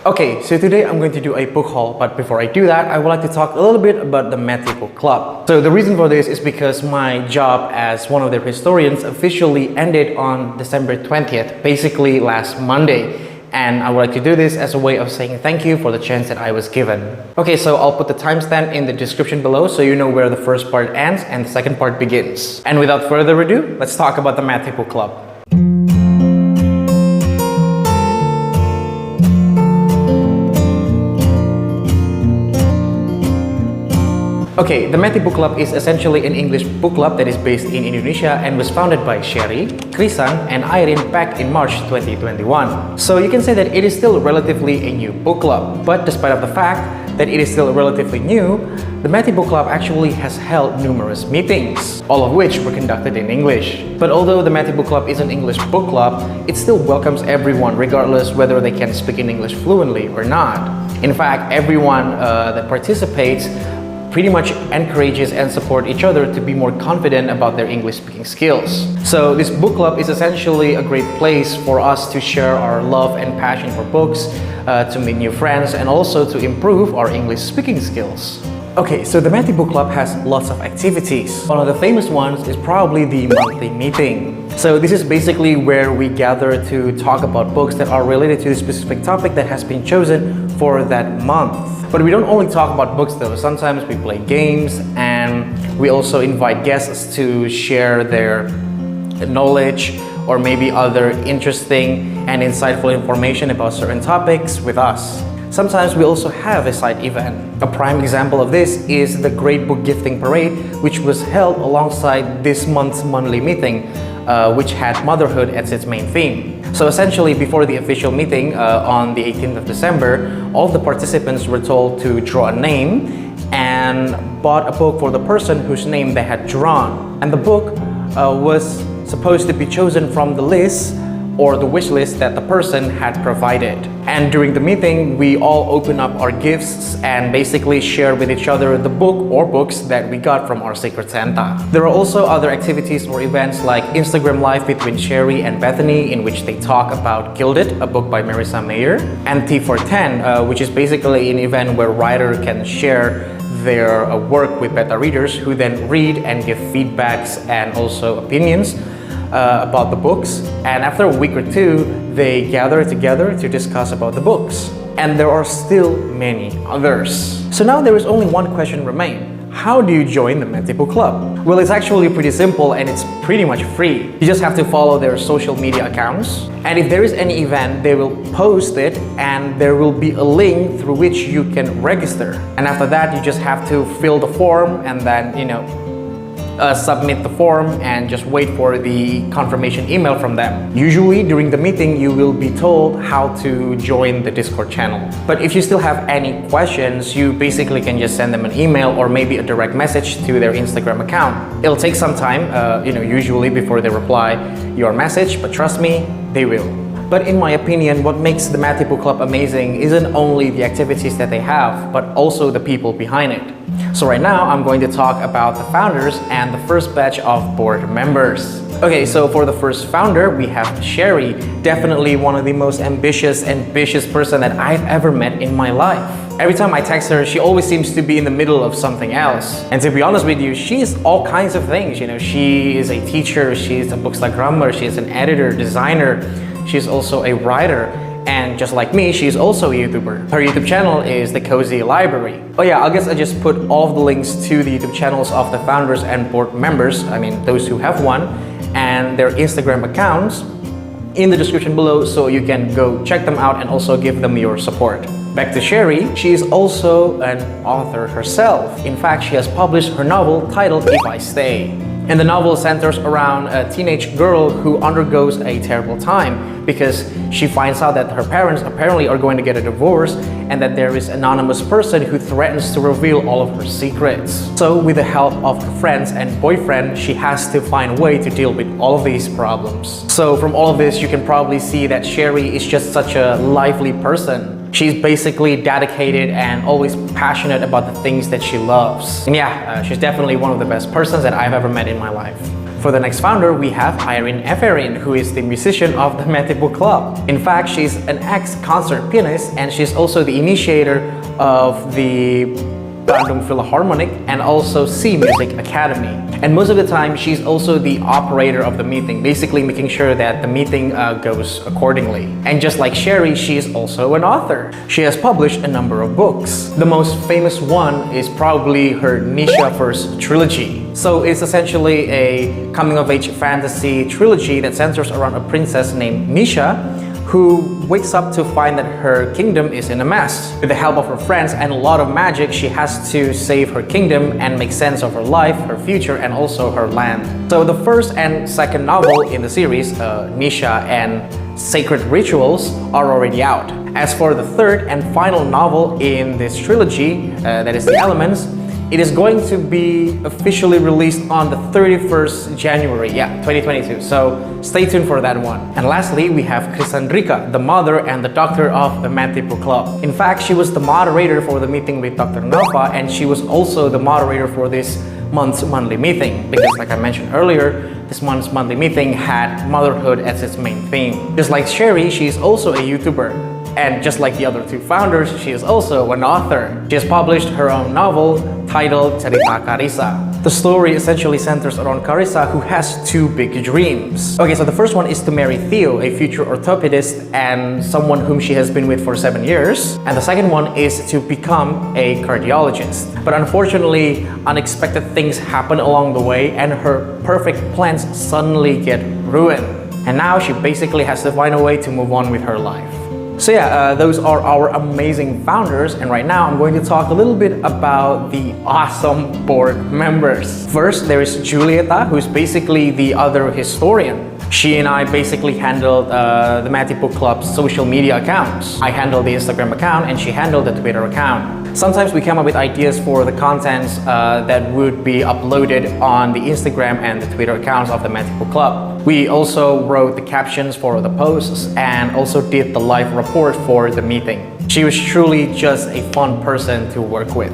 Okay, so today I'm going to do a book haul, but before I do that, I would like to talk a little bit about the Matthew Book Club. So the reason for this is because my job as one of their historians officially ended on December 20th, basically last Monday. And I would like to do this as a way of saying thank you for the chance that I was given. Okay, so I'll put the timestamp in the description below so you know where the first part ends and the second part begins. And without further ado, let's talk about the Matthew Book Club. Okay, the Matthew Book Club is essentially an English book club that is based in Indonesia and was founded by Sherry, Krisan, and Irene back in March 2021. So you can say that it is still relatively a new book club, but despite of the fact that it is still relatively new, the Matthew Book Club actually has held numerous meetings, all of which were conducted in English. But although the Matthew Book Club is an English book club, it still welcomes everyone regardless whether they can speak in English fluently or not. In fact, everyone that participates pretty much encourages and support each other to be more confident about their English speaking skills. So this book club is essentially a great place for us to share our love and passion for books, to meet new friends, and also to improve our English speaking skills. Okay, so the Matthew Book Club has lots of activities. One of the famous ones is probably the monthly meeting. So this is basically where we gather to talk about books that are related to the specific topic that has been chosen for that month. But we don't only talk about books though. Sometimes we play games and we also invite guests to share their knowledge or maybe other interesting and insightful information about certain topics with us. Sometimes we also have a side event. A prime example of this is the Great Book Gifting Parade, which was held alongside this month's monthly meeting, which had motherhood as its main theme. So essentially, before the official meeting on the 18th of December, all the participants were told to draw a name and bought a book for the person whose name they had drawn. And the book was supposed to be chosen from the list or the wish list that the person had provided. And during the meeting, we all open up our gifts and basically share with each other the book or books that we got from our Secret Santa. There are also other activities or events like Instagram Live between Sherry and Bethany, in which they talk about Gilded, a book by Marissa Mayer, and T for 10, which is basically an event where writers can share their work with beta readers who then read and give feedbacks and also opinions about the books, and after a week or two they gather together to discuss about the books. And there are still many others. So now there is only one question remain. How do you join the Matthew Book Club? Well, it's actually pretty simple and it's pretty much free. You just have to follow their social media accounts, and if there is any event they will post it and there will be a link through which you can register. And after that you just have to fill the form and then submit the form and just wait for the confirmation email from them. Usually during the meeting you will be told how to join the Discord channel. But if you still have any questions, you basically can just send them an email or maybe a direct message to their Instagram account. It'll take some time, usually before they reply your message, but trust me, they will. But in my opinion, what makes the Matthew Book Club amazing isn't only the activities that they have, but also the people behind it. So right now, I'm going to talk about the founders and the first batch of board members. Okay, so for the first founder, we have Sherry, definitely one of the most ambitious person that I've ever met in my life. Every time I text her, she always seems to be in the middle of something else. And to be honest with you, she's all kinds of things. She is a teacher, she's a bookstagrammer, she's an editor, designer, she's also a writer. And just like me, she's also a YouTuber. Her YouTube channel is The Cozy Library. Oh yeah, I guess I just put all of the links to the YouTube channels of the founders and board members, those who have one, and their Instagram accounts in the description below, so you can go check them out and also give them your support. Back to Sherry, she is also an author herself. In fact, she has published her novel titled If I Stay. And the novel centers around a teenage girl who undergoes a terrible time because she finds out that her parents apparently are going to get a divorce and that there is an anonymous person who threatens to reveal all of her secrets. So with the help of her friends and boyfriend, she has to find a way to deal with all of these problems. So from all of this, you can probably see that Sherry is just such a lively person. She's basically dedicated and always passionate about the things that she loves. And yeah, she's definitely one of the best persons that I've ever met in my life. For the next founder, we have Irene Everin, who is the musician of the Matty Book Club. In fact, she's an ex-concert pianist and she's also the initiator of the Bandung Philharmonic and also C Music Academy. And most of the time, she's also the operator of the meeting, basically making sure that the meeting goes accordingly. And just like Sherry, she is also an author. She has published a number of books. The most famous one is probably her Nisha First trilogy. So it's essentially a coming-of-age fantasy trilogy that centers around a princess named Nisha who wakes up to find that her kingdom is in a mess. With the help of her friends and a lot of magic, she has to save her kingdom and make sense of her life, her future, and also her land. So the first and second novel in the series, Nisha and Sacred Rituals, are already out. As for the third and final novel in this trilogy, that is The Elements, it is going to be officially released on the 31st January, 2022. So stay tuned for that one. And lastly, we have Krisandrika, the mother and the doctor of the Matty Book Club. In fact, she was the moderator for the meeting with Dr. Nova, and she was also the moderator for this month's monthly meeting. Because like I mentioned earlier, this month's monthly meeting had motherhood as its main theme. Just like Sherry, she is also a YouTuber. And just like the other two founders, she is also an author. She has published her own novel titled Cerita Carissa. The story essentially centers around Carissa, who has two big dreams. Okay, so the first one is to marry Theo, a future orthopedist and someone whom she has been with for 7 years. And the second one is to become a cardiologist. But unfortunately, unexpected things happen along the way and her perfect plans suddenly get ruined. And now she basically has to find a way to move on with her life. So those are our amazing founders, and right now I'm going to talk a little bit about the awesome board members. First, there is Julieta, who's basically the other historian. She and I basically handled the Matty Book Club's social media accounts. I handled the Instagram account and she handled the Twitter account. Sometimes we come up with ideas for the contents that would be uploaded on the Instagram and the Twitter accounts of the Matty Book Club. We also wrote the captions for the posts and also did the live report for the meeting. She was truly just a fun person to work with.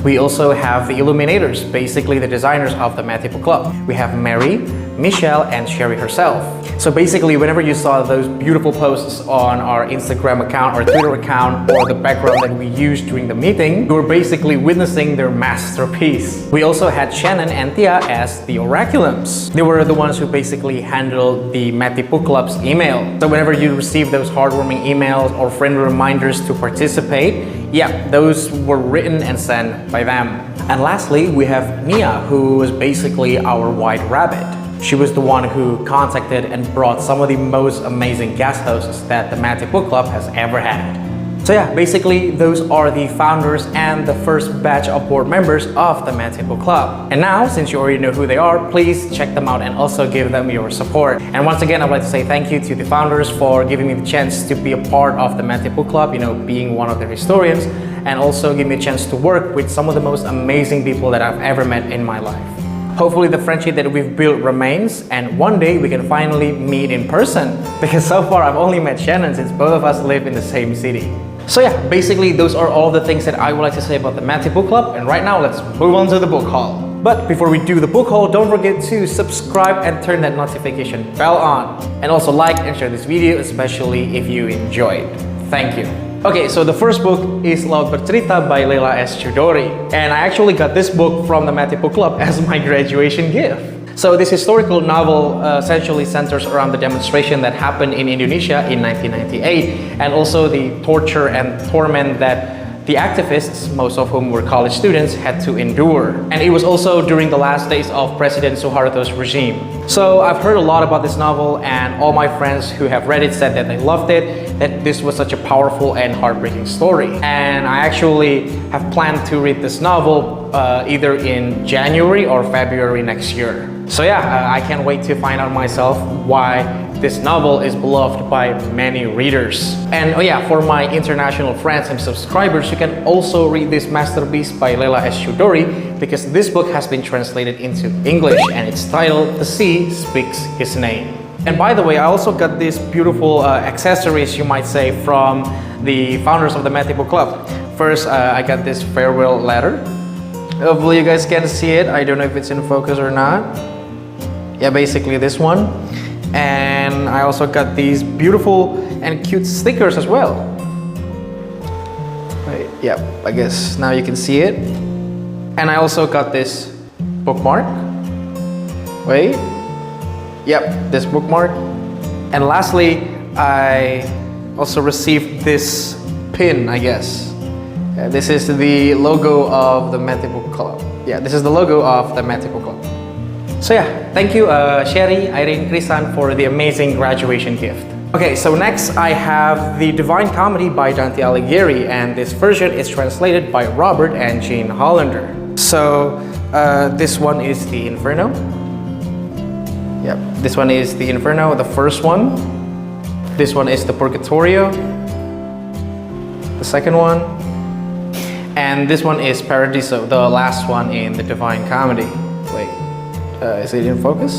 We also have the illuminators, basically the designers of the Matty Book Club. We have Mary, Michelle, and Sherry herself. So basically, whenever you saw those beautiful posts on our Instagram account or Twitter account or the background that we used during the meeting, you were basically witnessing their masterpiece. We also had Shannon and Tia as the oraculums. They were the ones who basically handled the Matty Book Club's email. So whenever you receive those heartwarming emails or friendly reminders to participate, those were written and sent by them. And lastly, we have Nia, who was basically our white rabbit. She was the one who contacted and brought some of the most amazing guest hosts that the Matty Book Club has ever had. So basically those are the founders and the first batch of board members of the Matty Book Club. And now, since you already know who they are, please check them out and also give them your support. And once again, I'd like to say thank you to the founders for giving me the chance to be a part of the Matty Book Club, being one of their historians, and also give me a chance to work with some of the most amazing people that I've ever met in my life. Hopefully the friendship that we've built remains, and one day we can finally meet in person. Because so far I've only met Shannon since both of us live in the same city. So basically those are all the things that I would like to say about the Matty Book Club, and right now let's move on to the book haul. But before we do the book haul, don't forget to subscribe and turn that notification bell on. And also like and share this video, especially if you enjoyed. Thank you. Okay, so the first book is Laut Bercerita by Leila S. Chudori. And I actually got this book from the Matty Book Club as my graduation gift. So this historical novel essentially centers around the demonstration that happened in Indonesia in 1998 and also the torture and torment that the activists, most of whom were college students, had to endure. And it was also during the last days of President Suharto's regime. So I've heard a lot about this novel, and all my friends who have read it said that they loved it, that this was such a powerful and heartbreaking story. And I actually have planned to read this novel either in January or February next year. So I can't wait to find out myself why this novel is beloved by many readers. And for my international friends and subscribers, you can also read this masterpiece by Leila S. Chudori, because this book has been translated into English and it's titled The Sea Speaks His Name. And by the way, I also got these beautiful accessories, you might say, from the founders of the Matty Book Club. First, I got this farewell letter. Hopefully you guys can see it. I don't know if it's in focus or not. Yeah, basically this one. And I also got these beautiful and cute stickers as well. Wait, yeah, I guess now you can see it. And I also got this bookmark. Wait. Yep, this bookmark. And lastly, I also received this pin, I guess. This is the logo of the Matty Book Club. Yeah, this is the logo of the Matty Book Club. So yeah, thank you Sherry, Irene, Krisan for the amazing graduation gift. Okay, so next I have The Divine Comedy by Dante Alighieri, and this version is translated by Robert and Jean Hollander. So this one is the Inferno. Yep, this one is the Inferno, the first one. This one is the Purgatorio, the second one. And this one is Paradiso, the last one in the Divine Comedy. Wait, is it in focus?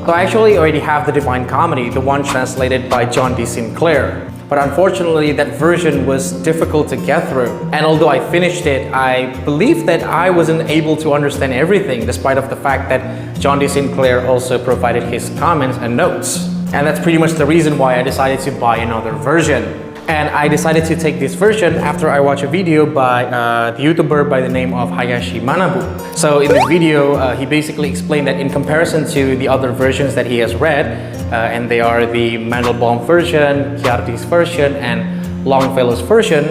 So I actually already have the Divine Comedy, the one translated by John D. Sinclair. But unfortunately, that version was difficult to get through. And although I finished it, I believe that I wasn't able to understand everything, despite of the fact that John D. Sinclair also provided his comments and notes. And that's pretty much the reason why I decided to buy another version. And I decided to take this version after I watched a video by the YouTuber by the name of Hayashi Manabu. So in this video, he basically explained that in comparison to the other versions that he has read, and they are the Mandelbaum version, Chiardi's version, and Longfellow's version,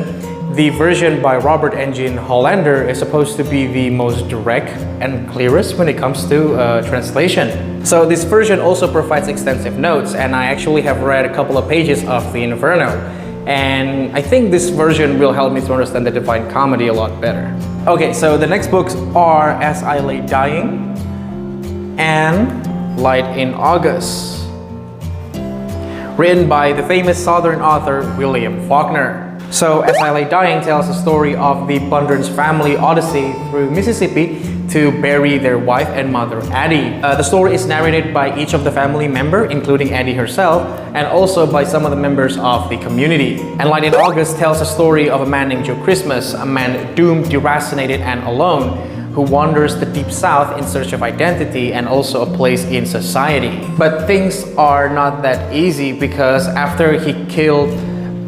the version by Robert and Jean Hollander is supposed to be the most direct and clearest when it comes to translation. So this version also provides extensive notes, and I actually have read a couple of pages of the Inferno. And I think this version will help me to understand the Divine Comedy a lot better. Okay, so the next books are As I Lay Dying and Light in August, written by the famous Southern author William Faulkner. So As I Lay Dying tells the story of the Bunder's family odyssey through Mississippi to bury their wife and mother, Addie. The story is narrated by each of the family member, including Addie herself, and also by some of the members of the community. And Light in August tells the story of a man named Joe Christmas, a man doomed, deracinated, and alone, who wanders the deep south in search of identity and also a place in society. But things are not that easy, because after he killed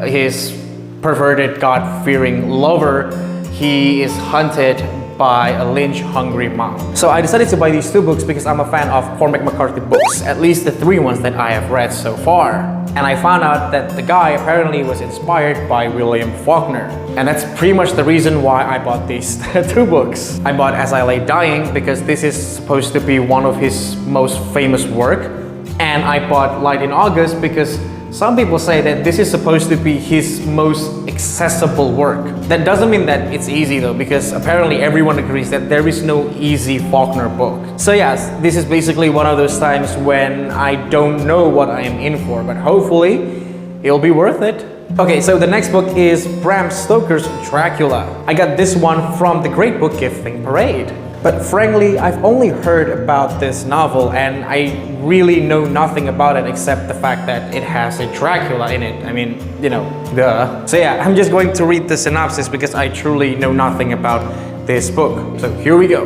his perverted, God-fearing lover, he is hunted by a lynch-hungry mob. So I decided to buy these two books because I'm a fan of Cormac McCarthy books, at least the three ones that I have read so far. And I found out that the guy apparently was inspired by William Faulkner. And that's pretty much the reason why I bought these two books. I bought As I Lay Dying because this is supposed to be one of his most famous work. And I bought Light in August because some people say that this is supposed to be his most accessible work. That doesn't mean that it's easy though, because apparently everyone agrees that there is no easy Faulkner book. So yes, this is basically one of those times when I don't know what I am in for, but hopefully it'll be worth it. Okay, so the next book is Bram Stoker's Dracula. I got this one from the Great Book Gifting Parade. But frankly, I've only heard about this novel and I really know nothing about it except the fact that it has a Dracula in it. I mean, you know, duh. So yeah, I'm just going to read the synopsis because I truly know nothing about this book. So here we go.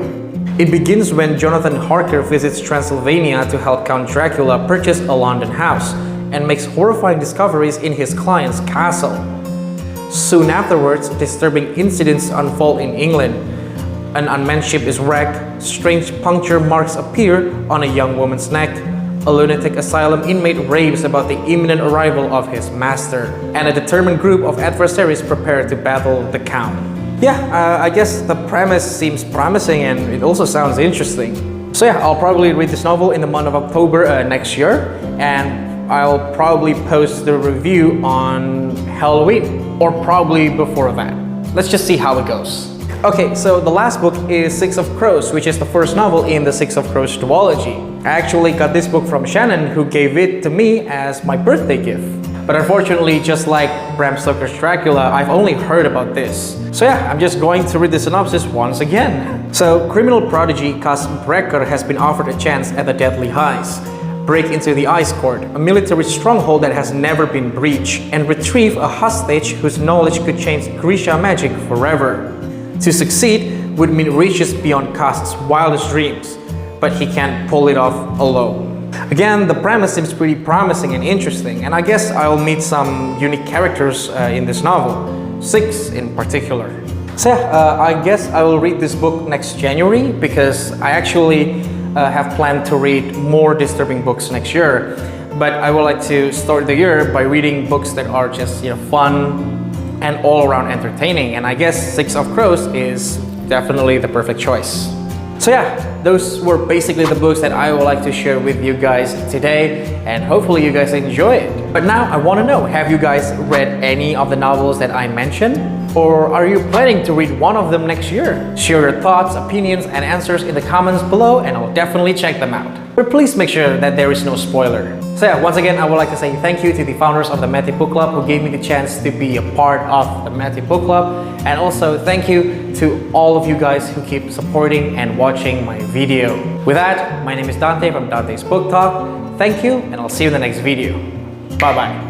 It begins when Jonathan Harker visits Transylvania to help Count Dracula purchase a London house and makes horrifying discoveries in his client's castle. Soon afterwards, disturbing incidents unfold in England. An unmanned ship is wrecked, strange puncture marks appear on a young woman's neck, a lunatic asylum inmate raves about the imminent arrival of his master, and a determined group of adversaries prepare to battle the Count. Yeah, I guess the premise seems promising and it also sounds interesting. So yeah, I'll probably read this novel in the month of October next year, and I'll probably post the review on Halloween, or probably before that. Let's just see how it goes. Okay, so the last book is Six of Crows, which is the first novel in the Six of Crows duology. I actually got this book from Shannon, who gave it to me as my birthday gift. But unfortunately, just like Bram Stoker's Dracula, I've only heard about this. So yeah, I'm just going to read the synopsis once again. So, criminal prodigy Cas Brecker has been offered a chance at the Deadly Heights. Break into the Ice Court, a military stronghold that has never been breached, and retrieve a hostage whose knowledge could change Grisha magic forever. To succeed would mean riches beyond Cast's wildest dreams. but he can't pull it off alone. Again, the premise seems pretty promising and interesting, and I guess I'll meet some unique characters in this novel, 6 in particular. So yeah, I guess I will read this book next January because I actually have planned to read more disturbing books next year. But I would like to start the year by reading books that are just fun and all-around entertaining. And I guess 6 of Crows is definitely the perfect choice. So yeah, those were basically the books that I would like to share with you guys today, and hopefully you guys enjoy it. But now I want to know, have you guys read any of the novels that I mentioned? Or are you planning to read one of them next year? Share your thoughts, opinions, and answers in the comments below, and I'll definitely check them out. But please make sure that there is no spoiler. So yeah, once again, I would like to say thank you to the founders of the Matty Book Club who gave me the chance to be a part of the Matty Book Club. And also thank you to all of you guys who keep supporting and watching my video. With that, my name is Dante from Dante's Book Talk. Thank you, and I'll see you in the next video. Bye-bye.